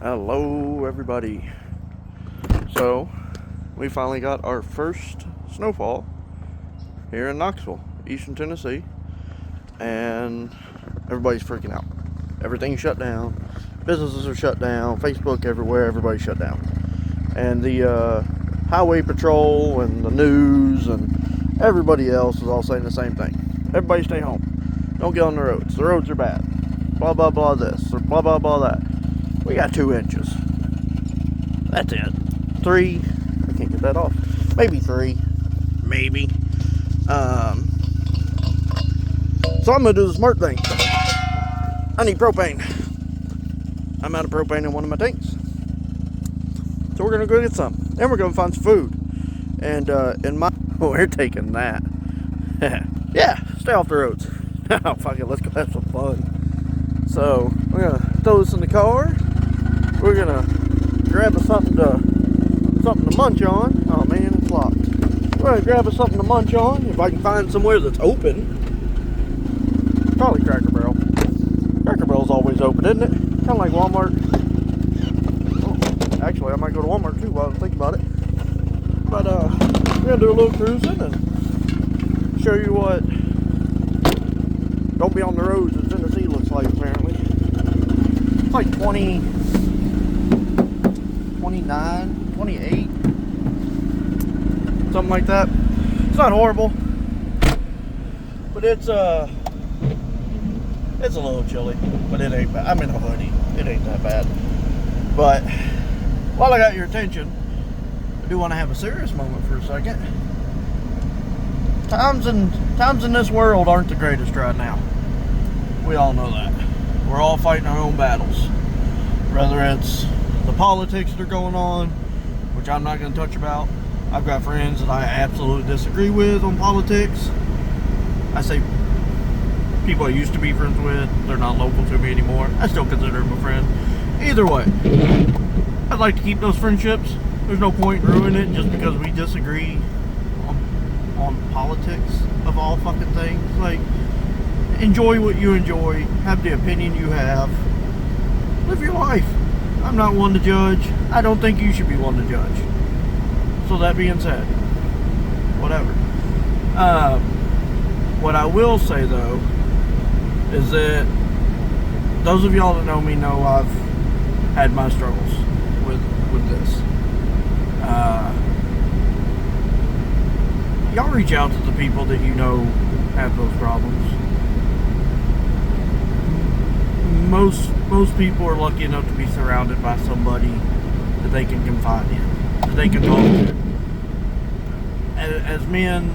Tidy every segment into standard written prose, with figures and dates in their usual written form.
Hello everybody. So we finally got our first snowfall here in Knoxville, Eastern Tennessee, and everybody's freaking out. Everything's shut down. Businesses are shut down. Facebook everywhere. Everybody's shut down. And the highway patrol and the news and everybody else is all saying the same thing. Everybody stay home. Don't get on the roads. The roads are bad. Blah blah blah this or blah blah blah that. We got 2 inches. That's it. 3. I can't get that off. Maybe 3. Maybe. So I'm gonna do the smart thing. I need propane. I'm out of propane in one of my tanks. So we're gonna go get some. Then we're gonna find some food. And we're taking that. Yeah, stay off the roads. Oh, fuck it, let's go have some fun. So we're gonna throw this in the car. We're gonna grab us something to munch on. Oh man, it's locked. We're gonna grab us something to munch on. If I can find somewhere that's open. Probably Cracker Barrel. Cracker Barrel's always open, isn't it? Kind of like Walmart. Oh, actually, I might go to Walmart too while I think about it. But we're gonna do a little cruising and show you what don't be on the roads in Tennessee looks like apparently. It's like 20, 29, 28, something like that. It's not horrible, but it's a little chilly, but it ain't bad. I'm in a hoodie. It ain't that bad. But while I got your attention, I do want to have a serious moment for a second. Times in this world aren't the greatest right now. We all know that. We're all fighting our own battles. Whether it's the politics that are going on, which I'm not going to touch about. I've got friends that I absolutely disagree with on politics. I say people I used to be friends with, they're not local to me anymore. I still consider them a friend. Either way, I'd like to keep those friendships. There's no point in ruining it just because we disagree on politics of all fucking things. Like, enjoy what you enjoy, have the opinion you have, live your life. I'm not one to judge. I don't think you should be one to judge. So that being said, whatever. What I will say though is that those of y'all that know me know I've had my struggles with this. Y'all reach out to the people that you know have those problems. Most people are lucky enough to be surrounded by somebody that they can confide in, that they can talk to. As men,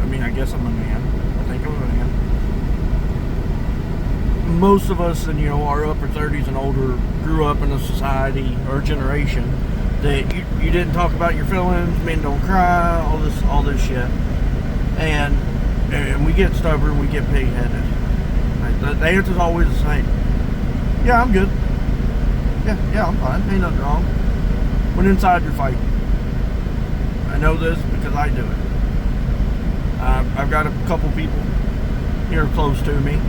I mean, I guess I'm a man. I think I'm a man. Most of us in our upper 30s and older grew up in a society or generation that you didn't talk about your feelings, men don't cry, all this shit, and we get stubborn, we get pig-headed. Right? The answer's always the same. Yeah, I'm good. Yeah, I'm fine. Ain't nothing wrong. When inside you're fighting. I know this because I do it. I've got a couple people here close to me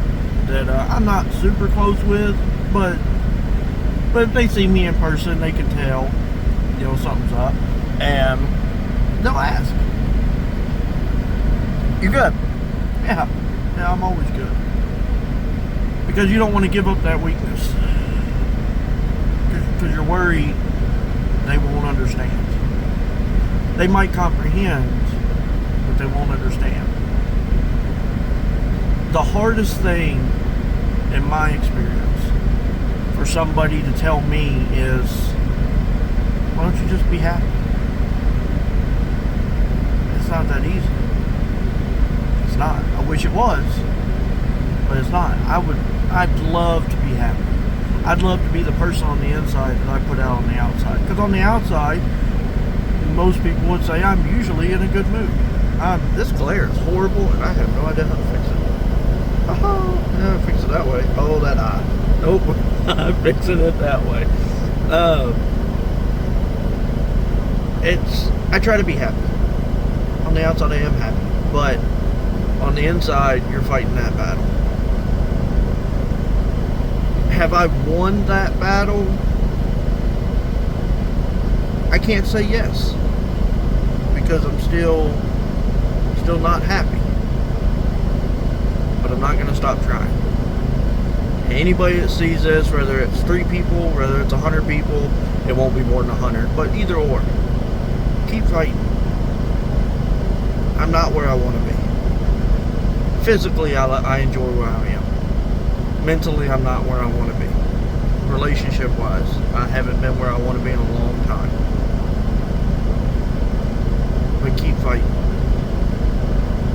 that I'm not super close with, but if they see me in person, they can tell, something's up, and they'll ask, "You good?" Yeah, I'm always good. Because you don't want to give up that weakness. Because you're worried they won't understand. They might comprehend, but they won't understand. The hardest thing, in my experience, for somebody to tell me is, why don't you just be happy? It's not that easy. It's not. I wish it was, but it's not. I'd love to be happy. I'd love to be the person on the inside that I put out on the outside. Because on the outside, most people would say I'm usually in a good mood. This glare is horrible, and I have no idea how to fix it. Oh, yeah, fix it that way. Oh, that eye. Nope, I'm fixing it that way. I try to be happy. On the outside, I am happy, but on the inside, you're fighting that battle. have I won that battle? I can't say yes, because I'm still not happy. But I'm not going to stop trying. Anybody that sees this, whether it's 3 people, whether it's 100 people, it won't be more than 100. But either or, keep fighting. I'm not where I want to be. Physically, I enjoy where I am. Mentally, I'm not where I want to be. Relationship-wise, I haven't been where I want to be in a long time. But keep fighting.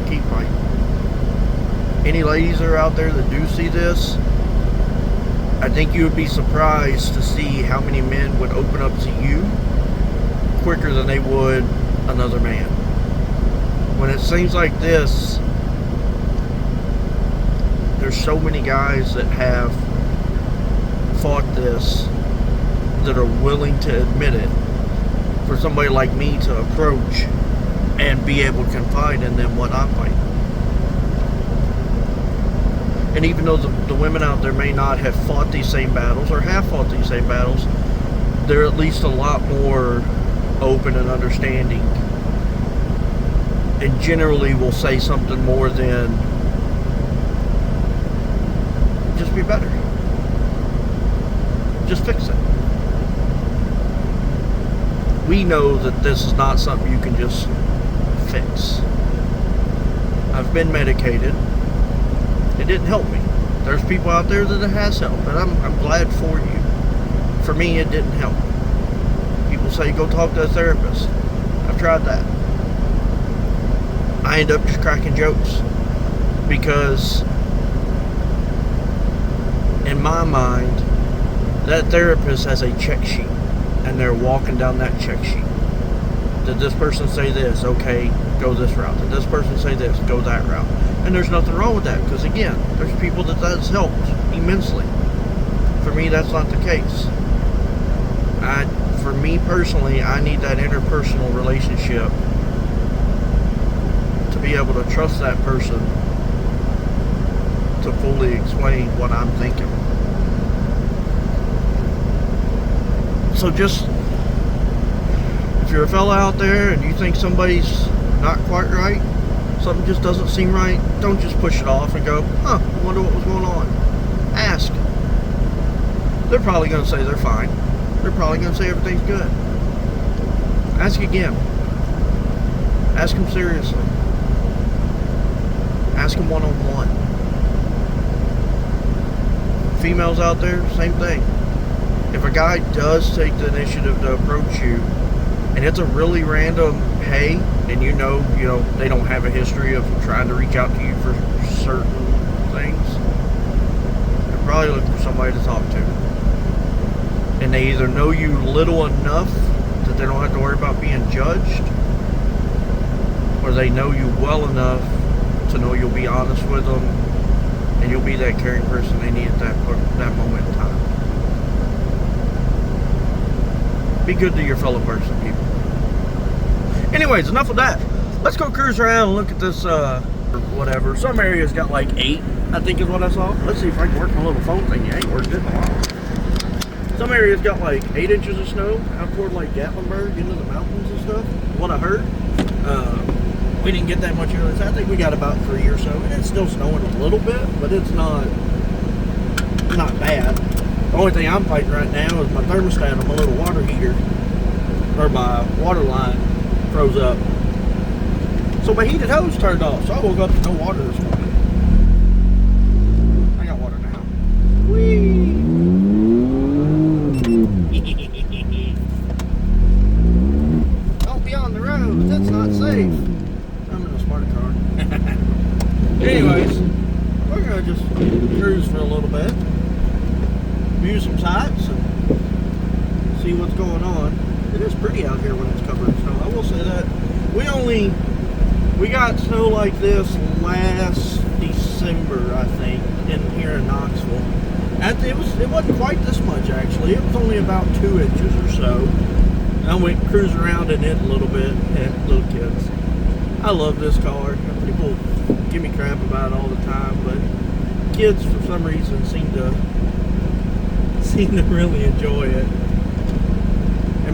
Keep fighting. Any ladies that are out there that do see this, I think you would be surprised to see how many men would open up to you quicker than they would another man. When it seems like this, there's so many guys that have fought this that are willing to admit it for somebody like me to approach and be able to confide in them what I'm fighting. And even though the women out there may not have fought these same battles or have fought these same battles, they're at least a lot more open and understanding, and generally will say something more than just be better, just fix it. We know that this is not something you can just fix. I've been medicated. It didn't help me. There's people out there that it has helped, and I'm glad for you. For me, it didn't help. People say go talk to a therapist. I've tried that. I end up just cracking jokes because in my mind, that therapist has a check sheet, and they're walking down that check sheet. Did this person say this? Okay, go this route. Did this person say this? Go that route. And there's nothing wrong with that, because again, there's people that has helped immensely. For me, that's not the case. For me personally, I need that interpersonal relationship to be able to trust that person to fully explain what I'm thinking. So just, if you're a fella out there and you think somebody's not quite right, something just doesn't seem right, don't just push it off and go, I wonder what was going on. Ask. They're probably going to say they're fine. They're probably going to say everything's good. Ask again. Ask them seriously. Ask them one-on-one. Females out there, same thing. If a guy does take the initiative to approach you, and it's a really random hey, and you know they don't have a history of trying to reach out to you for certain things, they're probably looking for somebody to talk to. And they either know you little enough that they don't have to worry about being judged, or they know you well enough to know you'll be honest with them, and you'll be that caring person they need at that moment in time. Be good to your fellow person, people. Anyways, enough of that. Let's go cruise around and look at this, whatever. Some areas got like 8, I think is what I saw. Let's see if I can work my little phone thing. I ain't worked it in a while. Some areas got like 8 inches of snow out toward like Gatlinburg, into the mountains and stuff. What I heard. We didn't get that much earlier. I think we got about 3 or so. And it's still snowing a little bit, but it's not bad. The only thing I'm fighting right now is my thermostat on my little water heater, or my water line, froze up. So my heated hose turned off, so I woke up to no water this morning. I got water now. Whee! Don't be on the road, that's not safe. I'm in a smart car. Anyways, we're gonna just cruise for a little bit, view some sights, and see what's going on. It is pretty out here when it's covered in snow, I will say that. We got snow like this last December, I think, here in Knoxville. It wasn't quite this much, actually. It was only about 2 inches or so. I went cruise around in it a little bit, and little kids. I love this car. People give me crap about it all the time, but kids, for some reason, seem to seem to really enjoy it. It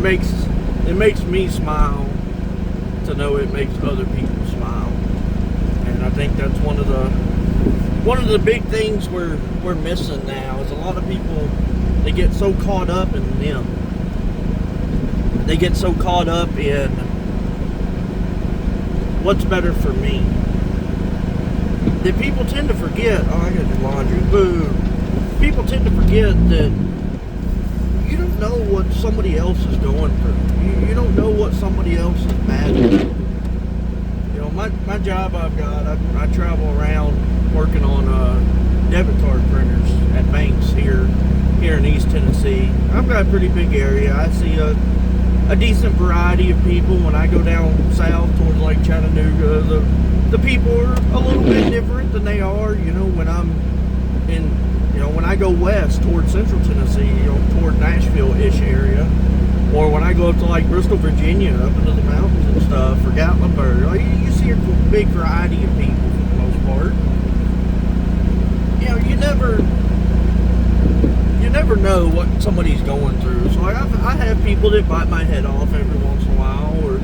makes me smile to know it makes other people smile. And I think that's one of the big things we're missing now is a lot of people, they get so caught up in them. They get so caught up in what's better for me that people tend to forget, oh, I gotta do laundry, boo. People tend to forget that you don't know what somebody else is going through. You don't know what somebody else is battling. You know, my job I've got, I travel around working on debit card printers at banks here in East Tennessee. I've got a pretty big area. I see a decent variety of people. When I go down south towards Lake Chattanooga, the people are a little bit different than they are, you know, when I'm in, you know, when I go west towards Central Tennessee, you know, toward Nashville-ish area, or when I go up to like Bristol, Virginia, up into the mountains and stuff, or Gatlinburg, like, you see a big variety of people for the most part. You know, you never know what somebody's going through. So I have people that bite my head off every once in a while, or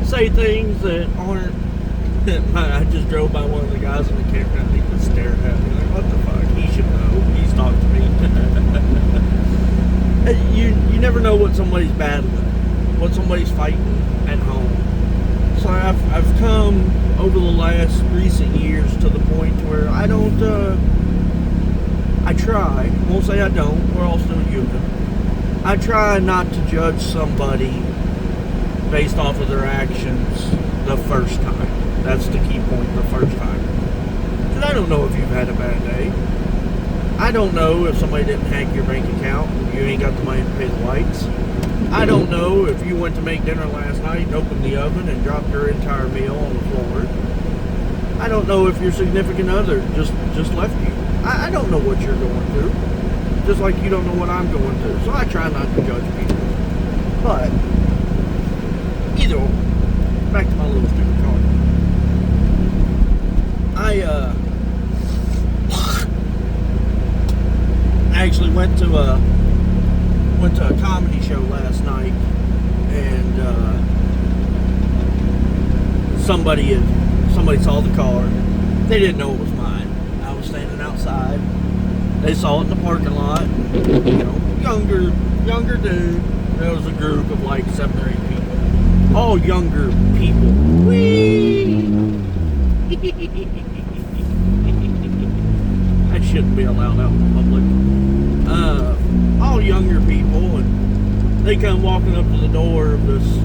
say things that aren't. I just drove by one of the guys in the campground. He was staring at me like, "What the fuck? He should know. He's talked to me." You never know what somebody's battling, what somebody's fighting at home. So I've come over the last recent years to the point where I don't. I try. Won't say I don't. We're all still human. I try not to judge somebody based off of their actions the first time. That's the key point, the first time. Because I don't know if you've had a bad day. I don't know if somebody didn't hack your bank account and you ain't got the money to pay the lights. I don't know if you went to make dinner last night and opened the oven and dropped your entire meal on the floor. I don't know if your significant other just left you. I don't know what you're going through. Just like you don't know what I'm going through. So I try not to judge people. But, either way, back to my little stupid car. I actually went to a comedy show last night, and somebody saw the car. They didn't know it was mine. I was standing outside. They saw it in the parking lot. You know, younger dude. There was a group of like 7 or 8 people, all younger people. Whee! That shouldn't be allowed out in public. All younger people, and they come walking up to the door of this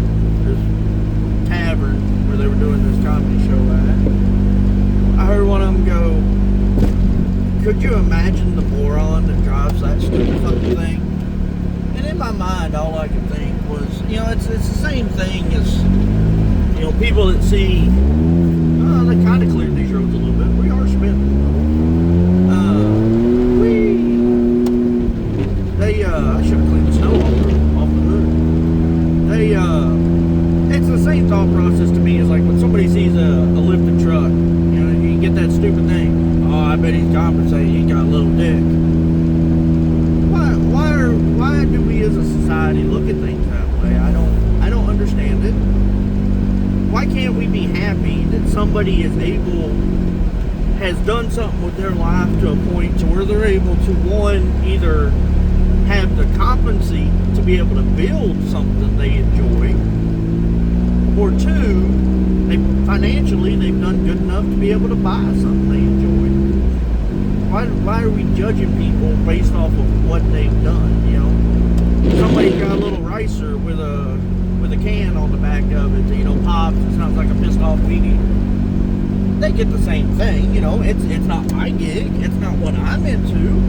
tavern where they were doing this comedy show at. I heard one of them go, "Could you imagine the moron that drives that stupid fucking thing?" And in my mind, all I could think was, you know, it's the same thing as, you know, people that see, they kind of cleared these roads a little bit. We are spitting. I should have cleaned the snow off the hood. It's the same thought process to me as like when somebody sees a lifted truck. You know, you get that stupid thing. Oh, I bet he's compensating. He got a little dick. Why do we as a society look at things that way? I don't understand it. Why can't we be happy that somebody has done something with their life to a point to where they're able to, one, either have the competency to be able to build something they enjoy, or two, financially they've done good enough to be able to buy something they enjoy. Why are we judging people based off of what they've done? You know, somebody's got a little ricer with a can on the back of it that, you know, pops. It sounds like a pissed off weed eater. They get the same thing. You know, it's not my gig. It's not what I'm into.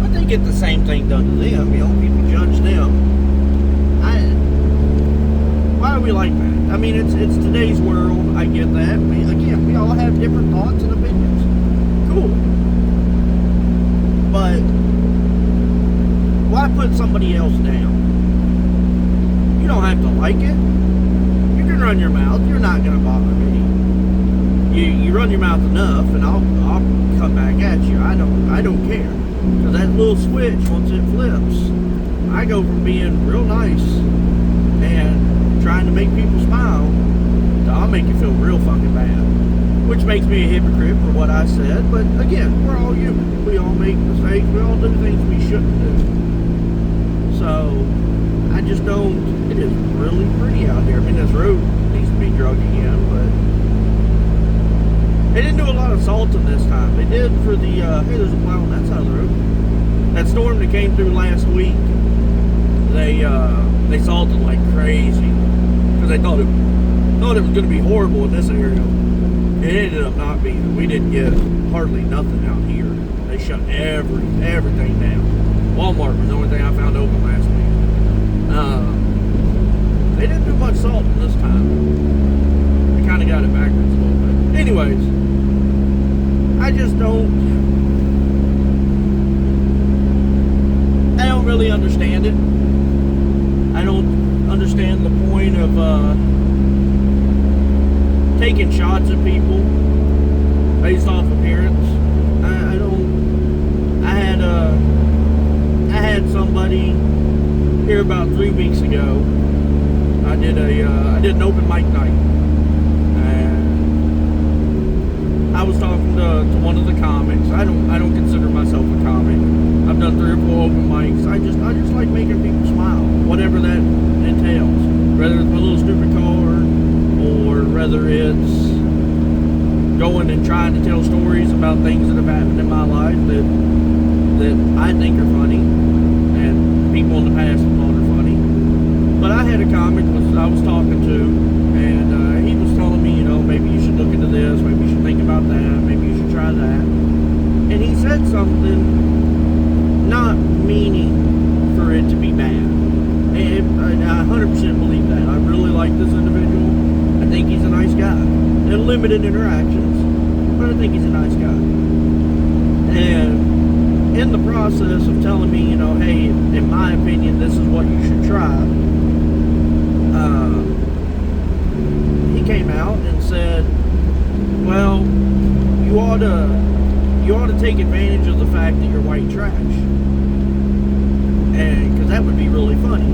But they get the same thing done to them. You know, people judge them. Why are we like that? I mean, it's today's world. I get that. We all have different thoughts and opinions. Cool. But why put somebody else down? You don't have to like it. You can run your mouth. You're not going to bother me. You run your mouth enough, and I'll come back at you. I don't care. Because that little switch, once it flips, I go from being real nice and trying to make people smile to I'll make you feel real fucking bad. Which makes me a hypocrite for what I said. But again, we're all human. We all make mistakes. We all do things we shouldn't do. So, I just don't... It is really pretty out here. I mean, this road needs to be drug again, but... They didn't do a lot of salting this time. They did for the... hey, there's a plow on that side of the road. That storm that came through last week, they salted like crazy. Because they thought it was going to be horrible in this area. It ended up not being. We didn't get hardly nothing out here. They shut everything down. Walmart was the only thing I found open last week. They didn't do much salting this time. They kind of got it backwards a little bit. Anyways, I don't really understand it. I don't understand the point of taking shots at people based off appearance. I had somebody here about 3 weeks ago. I did an open mic night, and I was talking to one of the comics. I don't consider myself a comic. I've done 3 or 4 open mics. I just like making people smile, whatever that entails. Whether it's my little stupid car, or whether it's going and trying to tell stories about things that have happened in my life that I think are funny, and people in the past have thought are funny. But I had a comic I was talking to, and he was telling me, maybe you should look into this, maybe you should think about that, maybe you should try that. And he said something not meaning for it to be bad. And I 100% believe that. I really like this individual. I think he's a nice guy. And limited interactions, but I think he's a nice guy. And in the process of telling me, hey, in my opinion, this is what you should try, he came out and said, well, you ought to take advantage of the fact that you're white trash. And because that would be really funny.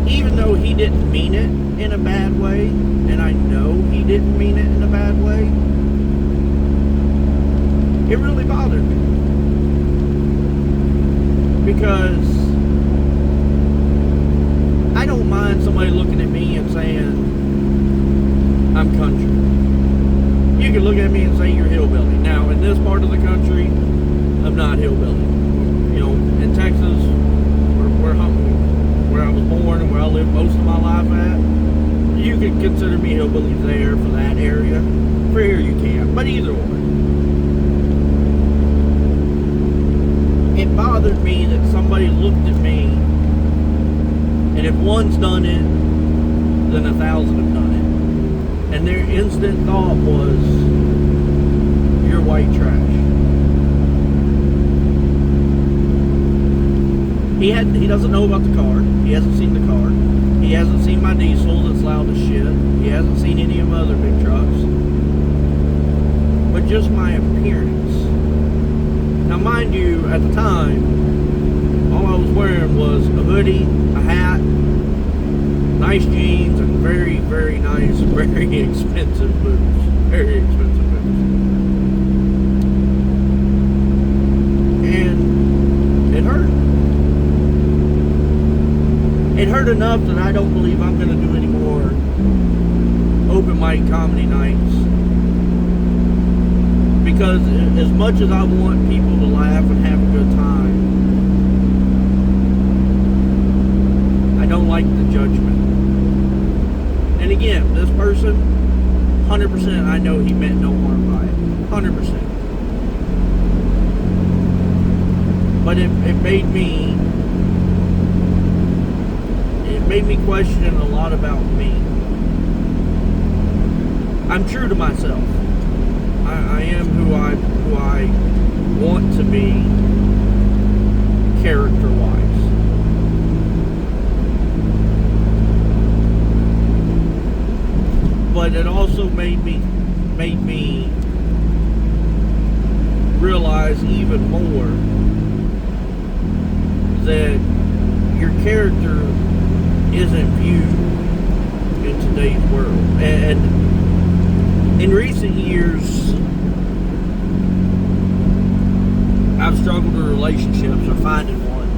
Even though he didn't mean it in a bad way, and I know he didn't mean it in a bad way, it really bothered me. Because I don't mind somebody looking at me and saying I'm country. You can look at me and say you're hillbilly. Now, in this part of the country, I'm not hillbilly. In Texas, where I was born and where I lived most of my life at, you could consider me hillbilly there for that area. For here you can, but either way. It bothered me that somebody looked at me, and if one's done it, then 1,000 have done it. And their instant thought was, you're white trash. He doesn't know about the car. He hasn't seen the car. He hasn't seen my diesel that's loud as shit. He hasn't seen any of my other big trucks. But just my appearance. Now, mind you, at the time, all I was wearing was a hoodie, a hat, nice jeans, and very, very nice, very expensive boots. Very expensive boots. And it hurt. It hurt enough that I don't believe I'm going to do any more open mic comedy nights. Because as much as I want people to laugh and have a good time, I don't like the judgment. And again, this person, 100% I know he meant no harm by it. 100%. But it made me question a lot about me. I'm true to myself. I am who I want to be character-wise. But it also made me realize even more that your character isn't viewed in today's world. And in recent years, I've struggled with relationships or finding one.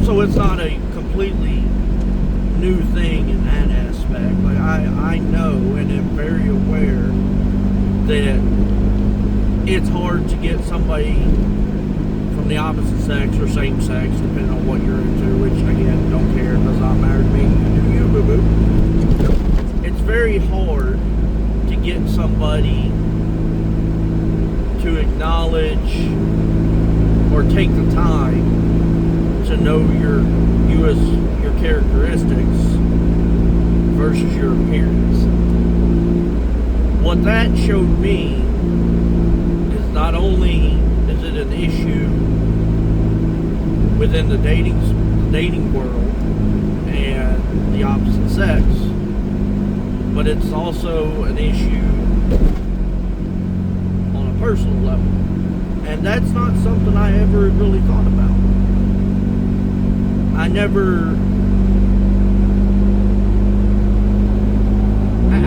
So it's not a completely new thing in that aspect. Like I know and am very aware that it's hard to get somebody from the opposite sex or same sex, depending on what you're into, which again, don't care, it does not matter to me. You do you, boo-boo. It's very hard to get somebody to acknowledge or take the time to know your characteristics versus your appearance. What that showed me is not only is it an issue within the dating world and the opposite sex, but it's also an issue on a personal level. And that's not something I ever really thought about.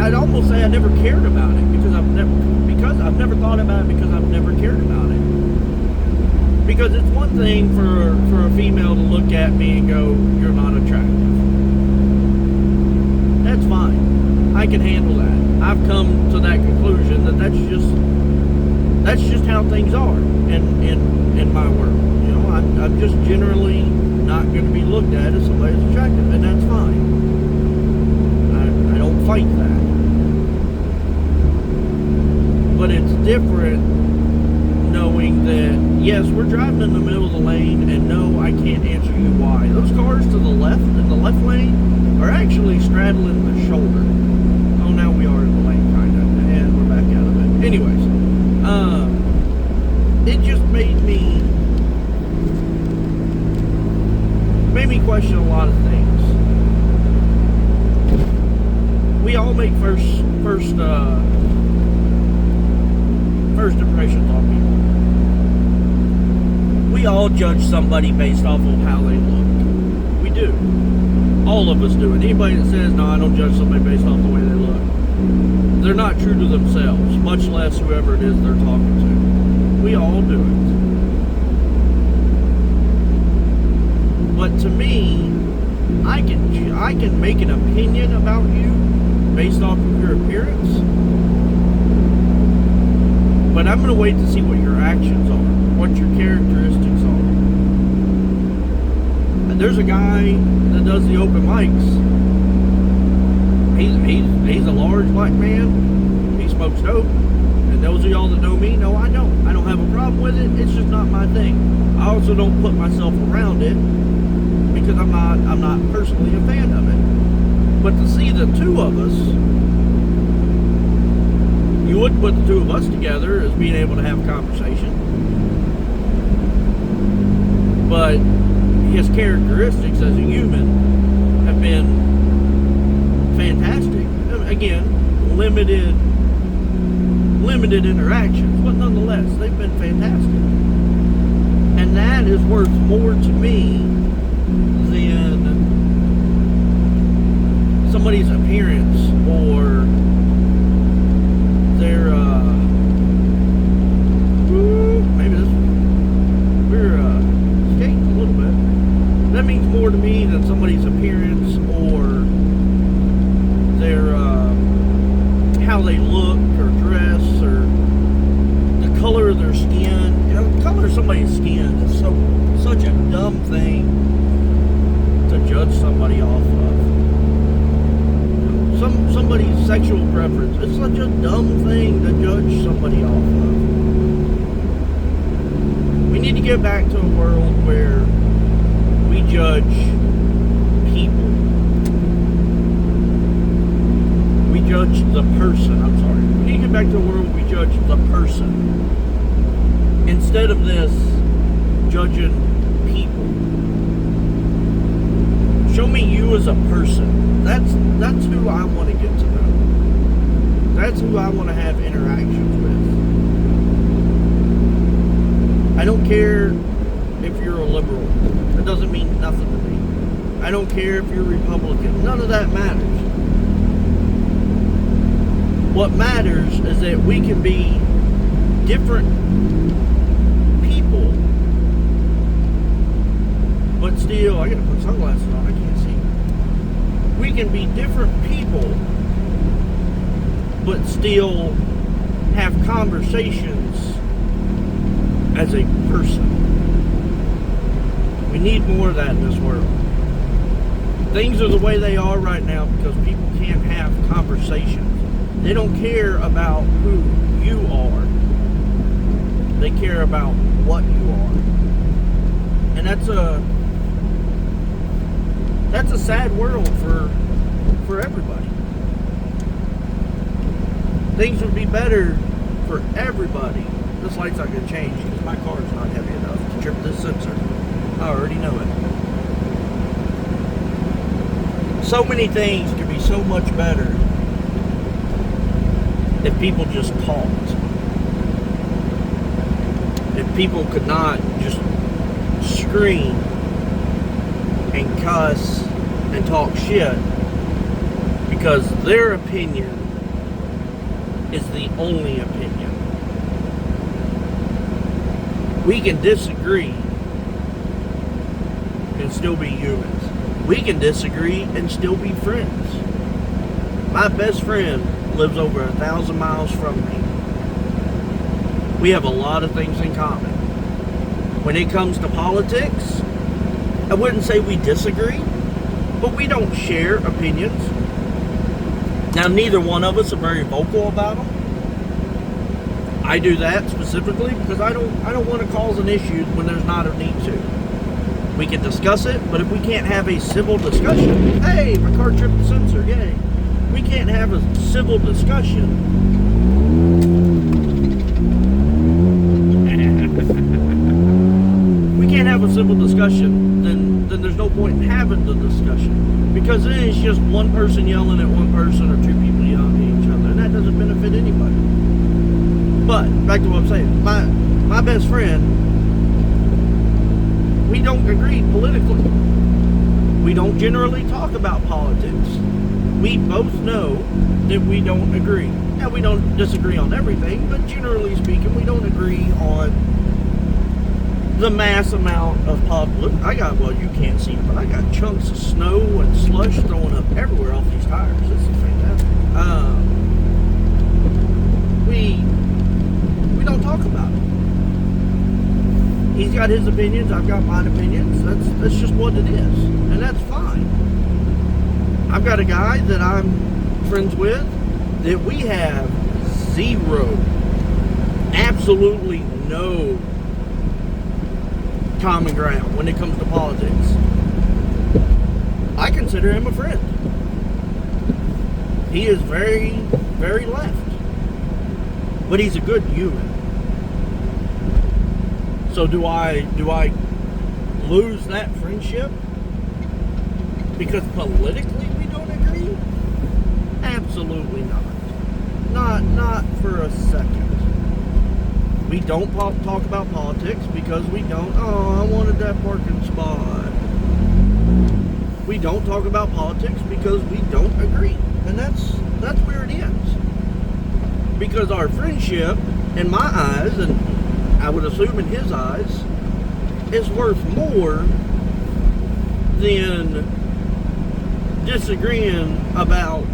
I'd almost say I never cared about it because I've never thought about it because I've never cared about it. Because it's one thing for a female to look at me and go, "You're not attractive." That's fine. I can handle that. I've come to that conclusion that that's just how things are in my world. You know, I'm just generally not going to be looked at as somebody who's attractive, and that's fine. I don't fight that. But it's different knowing that, yes, we're driving in the middle of the lane, and no, I can't answer you why. Those cars to the left, in the left lane, are actually straddling the shoulder. Oh, now we are in the lane, kind of, and we're back out of it. Anyways, it just made me question a lot of things. We all make first impressions on people. We all judge somebody based off of how they look. We do. All of us do it. Anybody that says, "No, I don't judge somebody based off the way they look," they're not true to themselves, much less whoever it is they're talking to. We all do it. But to me, I can make an opinion about you based off of your appearance, but I'm going to wait to see what your actions are, what your characteristics are. And there's a guy that does the open mics. He's a large black man. He smokes dope. And those of y'all that know me know I don't. I don't have a problem with it. It's just not my thing. I also don't put myself around it because I'm not personally a fan of it. But to see the two of us, you wouldn't put the two of us together as being able to have a conversation. But his characteristics as a human have been fantastic. Again, limited interactions, but nonetheless, they've been fantastic. And that is worth more to me than somebody's appearance or their we're skating a little bit. That means more to me than somebody's appearance or their how they look or dress or the color of their skin. You know, the color of somebody's skin is such a dumb thing to judge somebody off of. Somebody's sexual preference. It's such a dumb thing to judge somebody off of. We need to get back to a world where we judge people. We judge the person. I'm sorry. We need to get back to a world where we judge the person. Instead of this, judging people. Show me you as a person. That's who I want to get to know. That's who I want to have interactions with. I don't care if you're a liberal. It doesn't mean nothing to me. I don't care if you're Republican. None of that matters. What matters is that we can be different people, but still, I gotta put sunglasses on, I can't see. We can be different people, but still have conversations as a person. We need more of that in this world. Things are the way they are right now because people can't have conversations. They don't care about who you are. They care about what you are. And that's a sad world for everybody. Things would be better for everybody. This light's not going to change because my car is not heavy enough to trip this sensor. I already know it. So many things could be so much better if people just talked. If people could not just scream and cuss and talk shit because their opinion is the only opinion. We can disagree and still be humans. We can disagree and still be friends. My best friend lives over 1,000 miles from me. We have a lot of things in common. When it comes to politics, I wouldn't say we disagree, but we don't share opinions. Now, neither one of us are very vocal about them. I do that specifically because I don't want to cause an issue when there's not a need to. We can discuss it, but if we can't have a civil discussion, hey, my car tripped the sensor, yay. We can't have a civil discussion. We can't have a civil discussion, then there's no point in having the discussion. Because then it's just one person yelling at one person or two people yelling at each other, and that doesn't benefit anybody. But, back to what I'm saying, my best friend, we don't agree politically. We don't generally talk about politics. We both know that we don't agree. Now, we don't disagree on everything, but generally speaking, we don't agree on the mass amount of public. Well, you can't see it, but I got chunks of snow and slush throwing up everywhere off these tires. This is fantastic. We don't talk about it. He's got his opinions, I've got mine opinions. That's just what it is, and that's fine. I've got a guy that I'm friends with that we have absolutely no common ground when it comes to politics. I consider him a friend. He is very, very left, but he's a good human. So do I lose that friendship because politically we don't agree? Absolutely not. Not for a second. We don't talk about politics because we don't, I wanted that parking spot. We don't talk about politics because we don't agree. And that's where it ends. Because our friendship, in my eyes, and I would assume in his eyes, is worth more than disagreeing about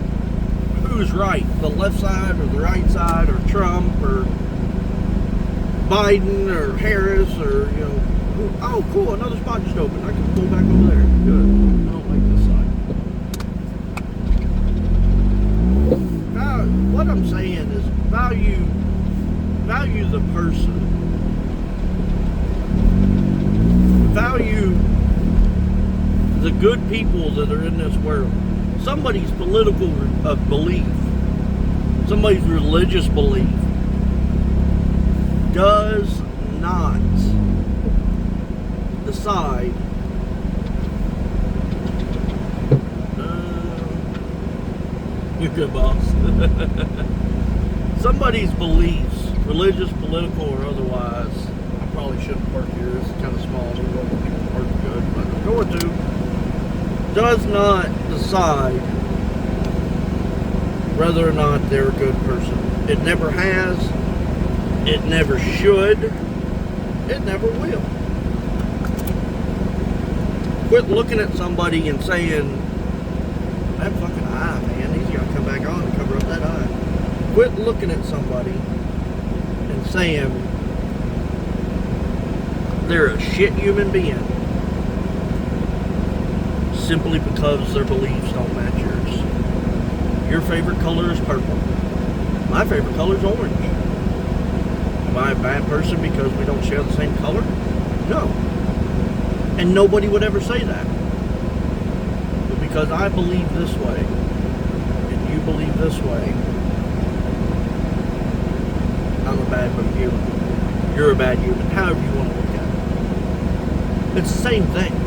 who's right, the left side or the right side, or Trump or Biden or Harris, or oh cool, another spot just opened. I can pull back over there. Good. I don't like this side. What I'm saying is value the person. Value the good people that are in this world. Somebody's political belief, somebody's religious belief does not decide you're good, boss. Somebody's beliefs, religious, political, or otherwise, I probably shouldn't going to, does not decide whether or not they're a good person. It never has. It never should. It never will. Quit looking at somebody and saying, that fucking eye, man, he's got to come back on and cover up that eye. Quit looking at somebody and saying they're a shit human being simply because their beliefs don't match yours. Your favorite color is purple. My favorite color is orange. Am I a bad person because we don't share the same color? No. And nobody would ever say that. But because I believe this way, and you believe this way, I'm a bad human. You're a bad human. However you want to look at it. It's the same thing.